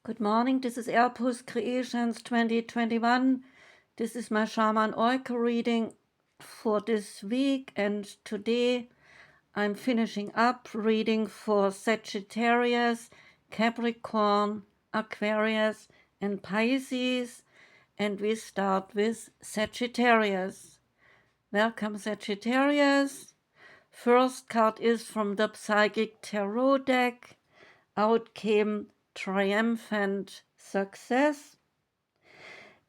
Good morning, this is Airpost Creations 2021. This is my Shaman Oracle reading for this week, and today I'm finishing up reading for Sagittarius, Capricorn, Aquarius, and Pisces, and we start with Sagittarius. Welcome, Sagittarius. First card is from the Psychic Tarot deck. Out came Triumphant Success,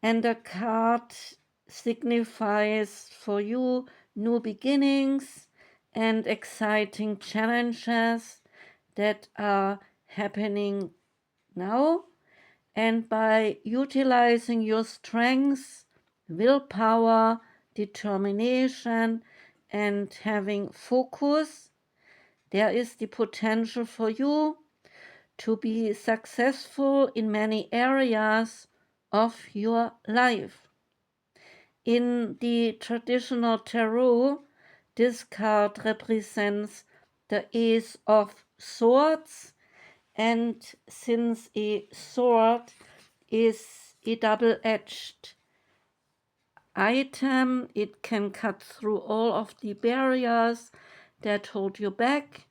and the card signifies for you new beginnings and exciting challenges that are happening now. And by utilizing your strengths, willpower, determination, and having focus, there is the potential for you to be successful in many areas of your life. In the traditional tarot, this card represents the Ace of Swords, and since a sword is a double-edged item, it can cut through all of the barriers that hold you back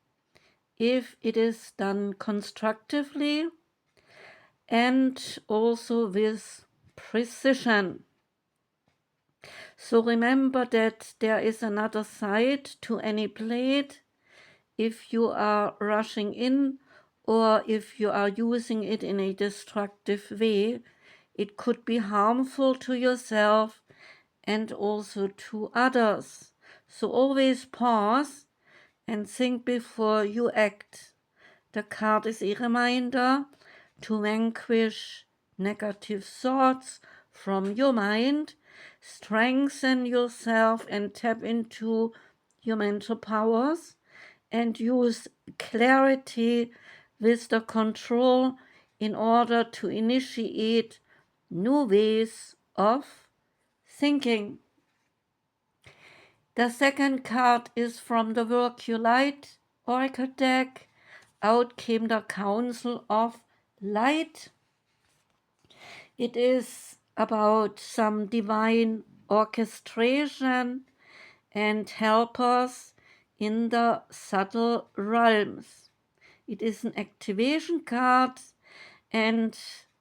if it is done constructively and also with precision. So remember that there is another side to any blade. If you are rushing in or if you are using it in a destructive way, it could be harmful to yourself and also to others. So always pause and think before you act. The card is a reminder to vanquish negative thoughts from your mind, strengthen yourself and tap into your mental powers, and use clarity with the control in order to initiate new ways of thinking. The second card is from the Work You Light Oracle deck. Out came the Council of Light. It is about some divine orchestration and helpers in the subtle realms. It is an activation card, and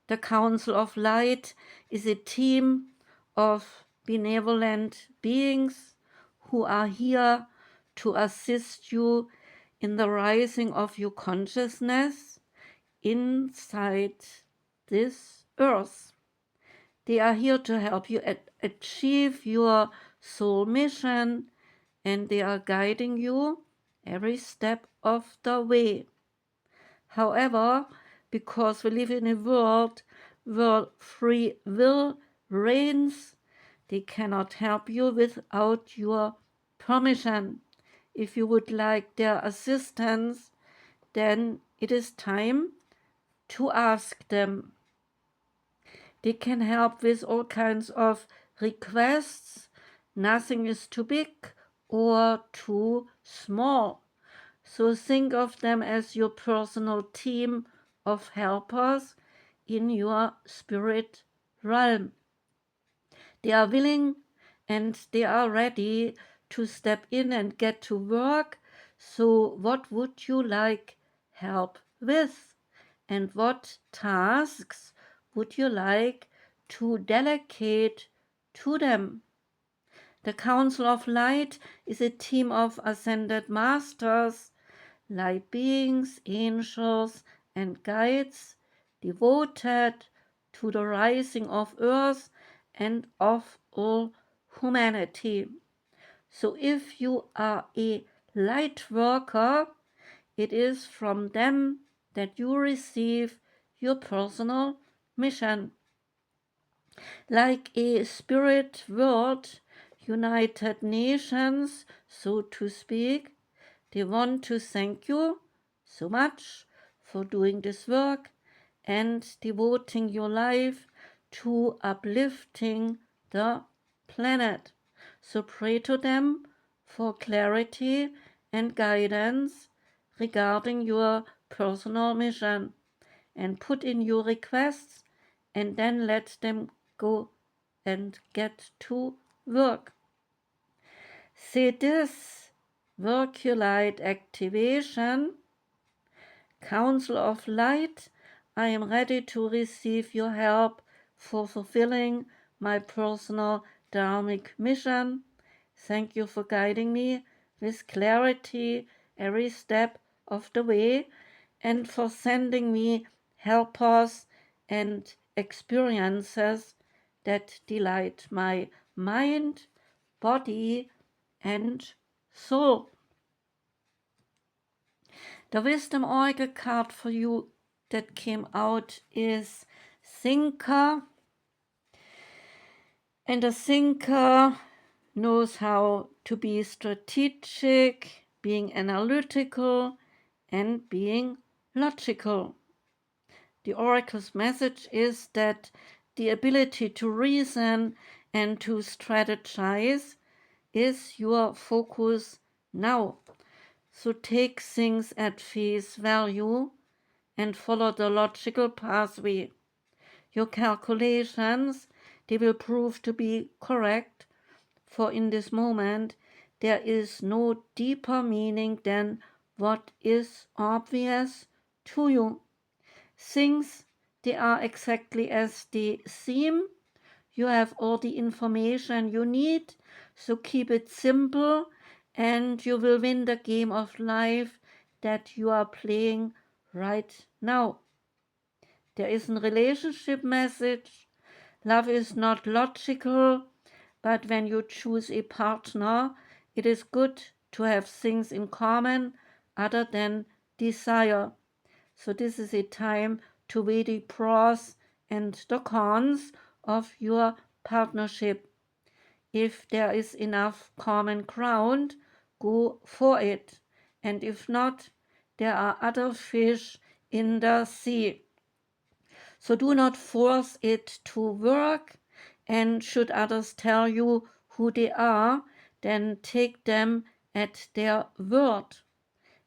the Council of Light is a team of benevolent beings who are here to assist you in the rising of your consciousness inside this earth. They are here to help you achieve your soul mission, and they are guiding you every step of the way. However, because we live in a world where free will reigns, they cannot help you without your permission. If you would like their assistance, then it is time to ask them. They can help with all kinds of requests. Nothing is too big or too small. So think of them as your personal team of helpers in your spirit realm. They are willing and they are ready to step in and get to work. So what would you like help with? And what tasks would you like to delegate to them? The Council of Light is a team of ascended masters, light beings, angels, and guides devoted to the rising of earth and of all humanity. So if you are a light worker, it is from them that you receive your personal mission. Like a spirit world, United Nations, so to speak, they want to thank you so much for doing this work and devoting your life to uplifting the planet. So pray to them for clarity and guidance regarding your personal mission. and put in your requests, and then let them go and get to work. See this Virculite activation, Council of Light. I am ready to receive your help for fulfilling my personal dharmic mission. Thank you for guiding me with clarity every step of the way and for sending me helpers and experiences that delight my mind, body, and soul. The Wisdom Oracle card for you that came out is Thinker. And the thinker knows how to be strategic, being analytical, and being logical. The oracle's message is that the ability to reason and to strategize is your focus now. So take things at face value and follow the logical pathway. Your calculations, they will prove to be correct, for in this moment there is no deeper meaning than what is obvious to you. Things, they are exactly as they seem. You have all the information you need, so keep it simple and you will win the game of life that you are playing right now. There is a relationship message. Love is not logical, but when you choose a partner, it is good to have things in common other than desire. So this is a time to weigh the pros and the cons of your partnership. If there is enough common ground, go for it. And if not, there are other fish in the sea. So do not force it to work, and should others tell you who they are, then take them at their word.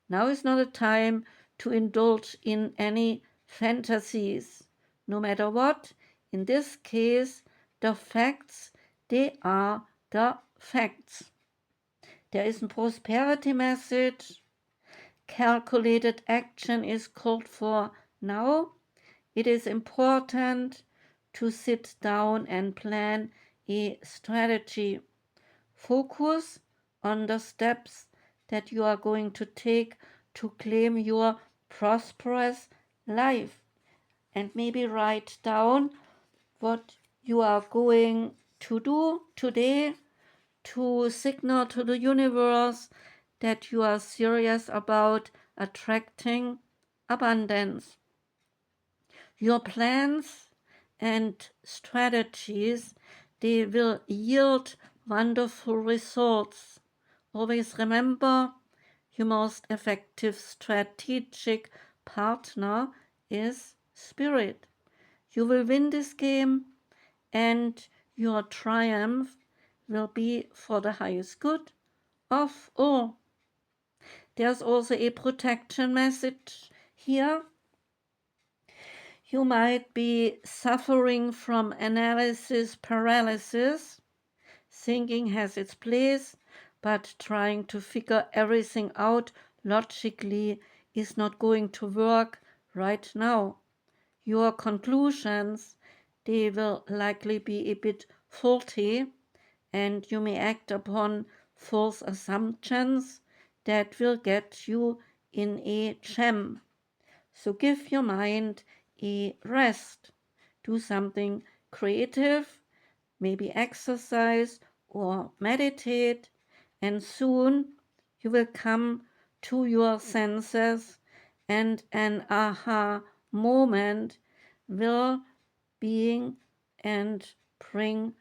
Now is not a time to indulge in any fantasies. No matter what, in this case, the facts, they are the facts. There is a prosperity message. Calculated action is called for now. It is important to sit down and plan a strategy. Focus on the steps that you are going to take to claim your prosperous life, and maybe write down what you are going to do today to signal to the universe that you are serious about attracting abundance. Your plans and strategies, they will yield wonderful results. Always remember, your most effective strategic partner is spirit. You will win this game, and your triumph will be for the highest good of all. There's also a protection message here. You might be suffering from analysis paralysis. Thinking has its place, but trying to figure everything out logically is not going to work right now. Your conclusions, they will likely be a bit faulty, and you may act upon false assumptions that will get you in a jam. So give your mind a rest. Do something creative, maybe exercise or meditate, and soon you will come to your senses, and an aha moment will being and bring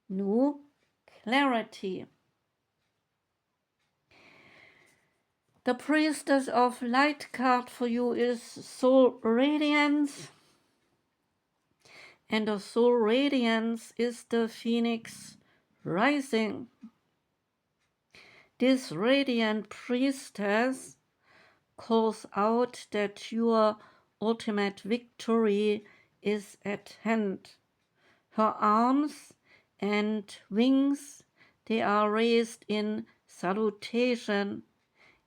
new clarity. The Priestess of Light card for you is Soul Radiance. And the Soul Radiance is the Phoenix rising. This radiant priestess calls out that your ultimate victory is at hand. Her arms and wings, they are raised in salutation.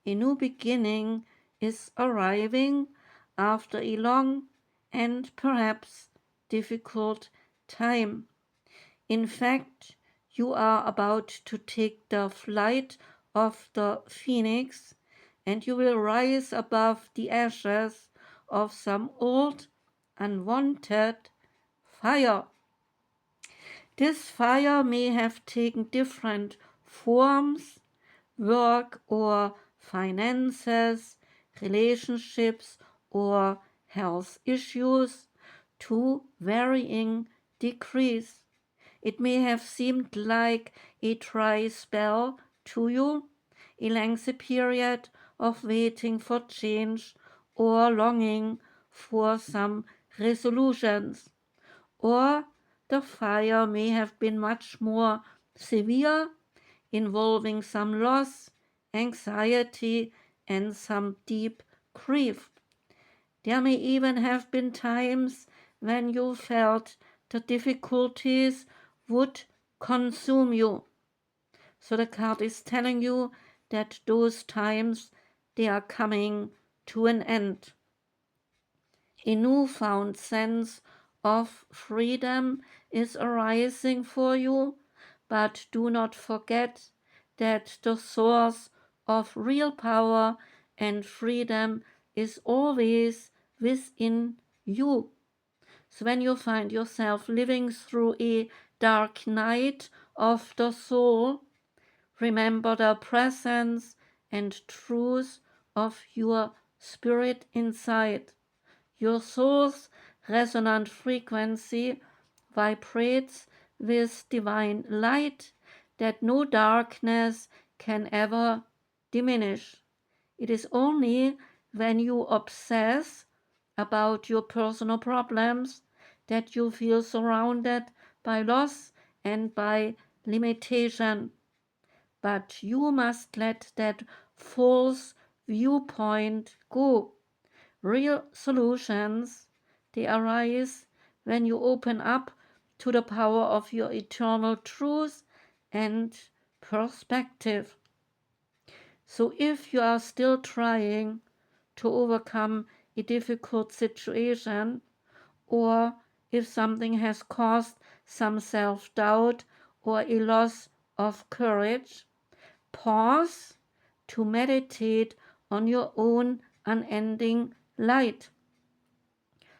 A new beginning is arriving after a long and perhaps difficult time. In fact, you are about to take the flight of the phoenix, and you will rise above the ashes of some old, unwanted fire. This fire may have taken different forms: work or finances, relationships or health issues, to varying degrees. It may have seemed like a dry spell to you, a lengthy period of waiting for change or longing for some resolutions. Or the fire may have been much more severe, involving some loss, anxiety, and some deep grief. There may even have been times when you felt the difficulties would consume you. So the card is telling you that those times, they are coming to an end. A newfound sense of freedom is arising for you, but do not forget that the source of real power and freedom is always within you. So when you find yourself living through a dark night of the soul, remember the presence and truth of your spirit inside. Your soul's resonant frequency vibrates with divine light that no darkness can ever diminish. It is only when you obsess about your personal problems that you feel surrounded by loss and by limitation. But you must let that false viewpoint go. Real solutions, they arise when you open up to the power of your eternal truth and perspective. So if you are still trying to overcome a difficult situation, or if something has caused some self-doubt or a loss of courage, pause to meditate on your own unending light.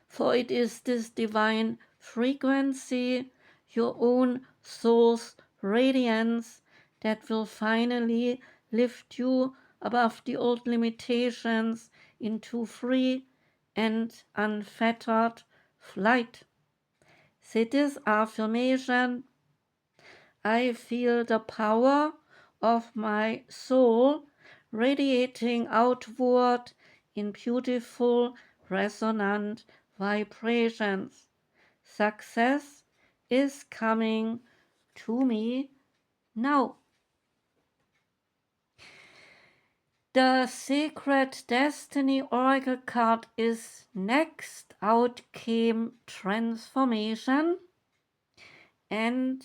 For it is this divine frequency, your own soul's radiance, that will finally lift you above the old limitations into free and unfettered flight. Say this affirmation: I feel the power of my soul radiating outward in beautiful, resonant vibrations. Success is coming to me now. The Sacred Destiny Oracle card is next. Out came Transformation, and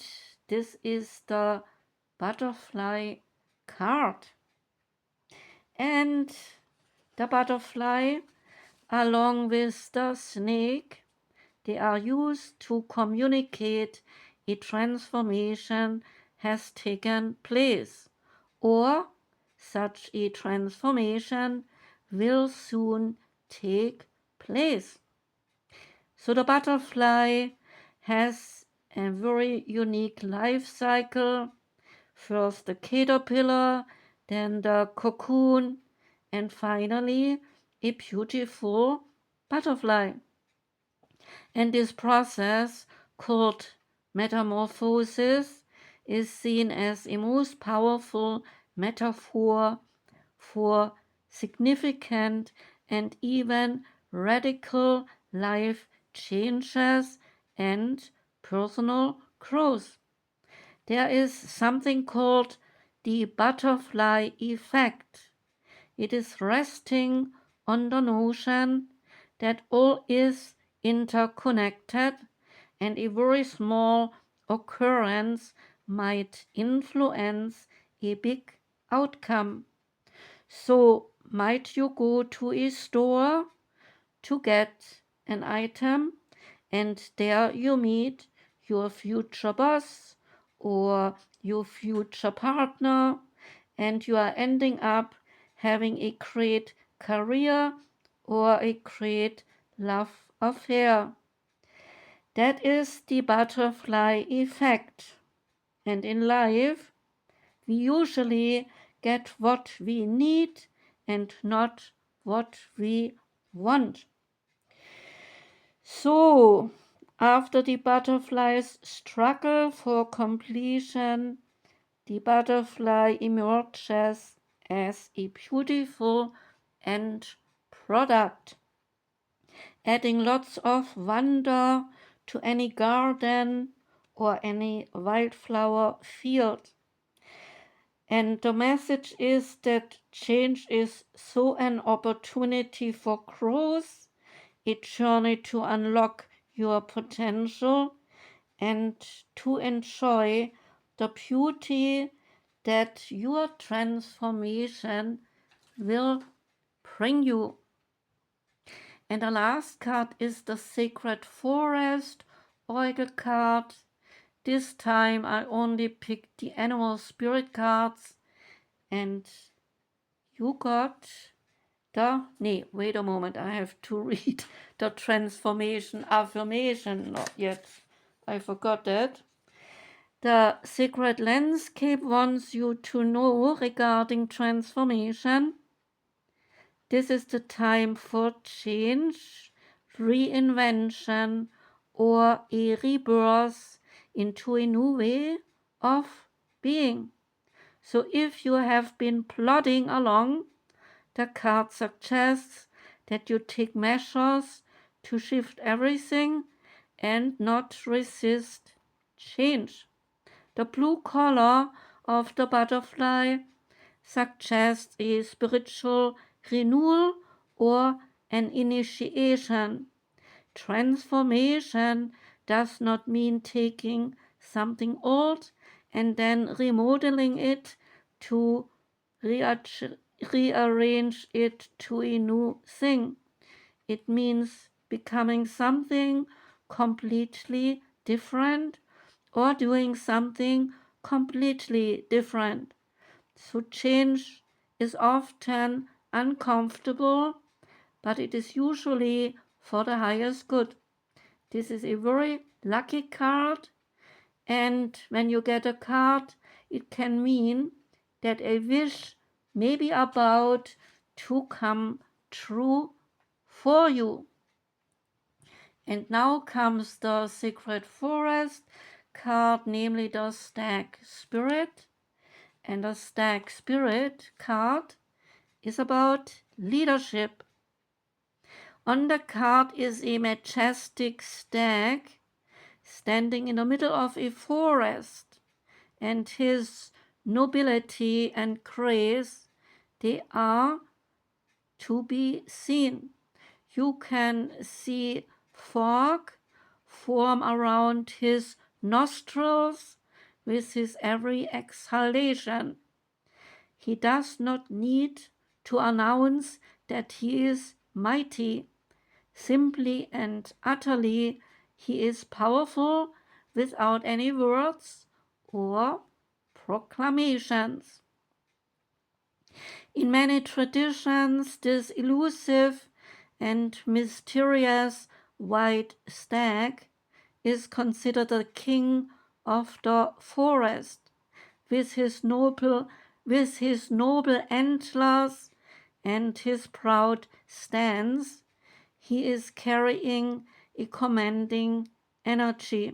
this is the Butterfly card. And the butterfly, along with the snake, they are used to communicate a transformation has taken place, or such a transformation will soon take place. So the butterfly has a very unique life cycle. First the caterpillar, then the cocoon, and finally a beautiful butterfly. And this process, called metamorphosis, is seen as a most powerful metaphor for significant and even radical life changes and personal growth. There is something called the butterfly effect. It is resting on the notion that all is interconnected, and a very small occurrence might influence a big outcome. So, might you go to a store to get an item, and there you meet your future boss or your future partner, and you are ending up having a great career or a great love affair. That is the butterfly effect. And in life, we usually get what we need and not what we want. So, after the butterfly's struggle for completion, the butterfly emerges as a beautiful end product, adding lots of wonder to any garden or any wildflower field. And the message is that change is so an opportunity for growth, a journey to unlock your potential and to enjoy the beauty that your transformation will bring you. And the last card is the Sacred Forest Oracle card. This time I only picked the animal spirit cards, and you got wait a moment, I have to read the transformation affirmation. Not yet, I forgot that. The Sacred Landscape wants you to know regarding transformation. This is the time for change, reinvention, or a rebirth into a new way of being. So if you have been plodding along, the card suggests that you take measures to shift everything and not resist change. The blue color of the butterfly suggests a spiritual renewal or an initiation. Transformation does not mean taking something old and then remodeling it to rearrange it to a new thing. It means becoming something completely different or doing something completely different. So change is often uncomfortable, but it is usually for the highest good. This is a very lucky card, and when you get a card, it can mean that a wish may be about to come true for you. And now comes the Sacred Forest card, namely the Stag Spirit. And the Stag Spirit card is about leadership. On the card is a majestic stag standing in the middle of a forest, and his nobility and grace, they are to be seen. You can see fog form around his nostrils with his every exhalation. He does not need to announce that he is mighty. Simply and utterly, he is powerful without any words or proclamations. In many traditions, this elusive and mysterious white stag is considered the king of the forest, with his noble antlers and his proud stance. He is carrying a commanding energy.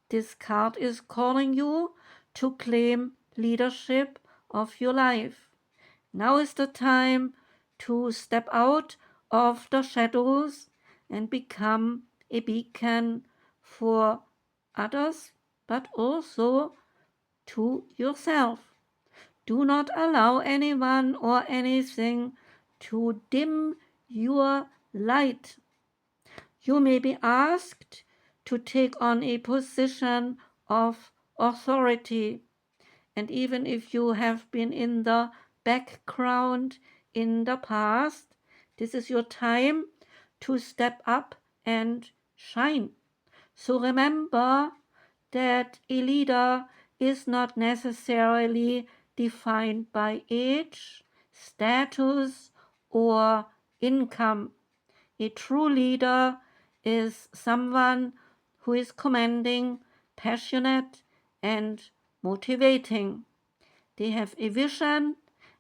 This card is calling you to claim leadership of your life. Now is the time to step out of the shadows and become a beacon for others, but also to yourself. Do not allow anyone or anything to dim your light. You may be asked to take on a position of authority, and even if you have been in the background in the past, this is your time to step up and shine. So remember that a leader is not necessarily defined by age, status, or income. A true leader is someone who is commanding, passionate, and motivating. They have a vision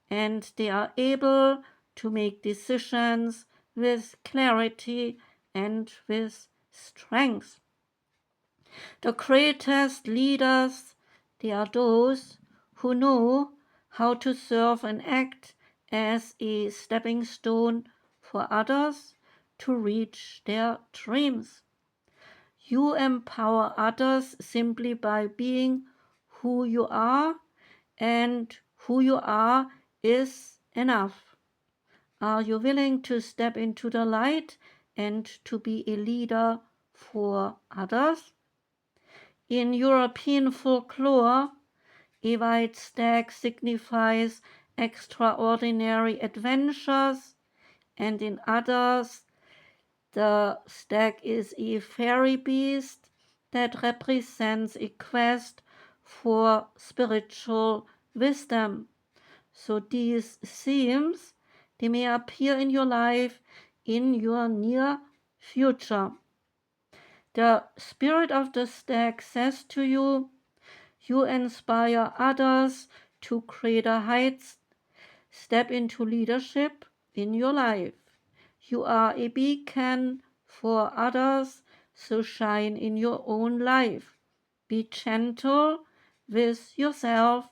and they are able to make decisions with clarity and with strength. The greatest leaders, they are those who know how to serve and act as a stepping stone for others to reach their dreams. You empower others simply by being who you are, and who you are is enough. Are you willing to step into the light and to be a leader for others? In European folklore, a white stag signifies extraordinary adventures, and in others, the stag is a fairy beast that represents a quest for spiritual wisdom. So these themes, they may appear in your life in your near future. The spirit of the stag says to you, you inspire others to greater heights. Step into leadership in your life. You are a beacon for others, so shine in your own life. Be gentle with yourself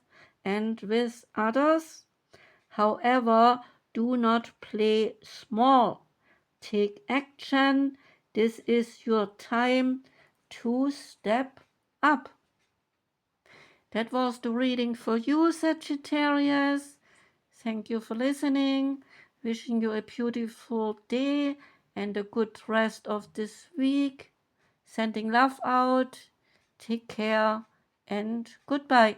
and with others. However, do not play small. Take action. This is your time to step up. That was the reading for you, Sagittarius. Thank you for listening. Wishing you a beautiful day and a good rest of this week. Sending love out. Take care and goodbye.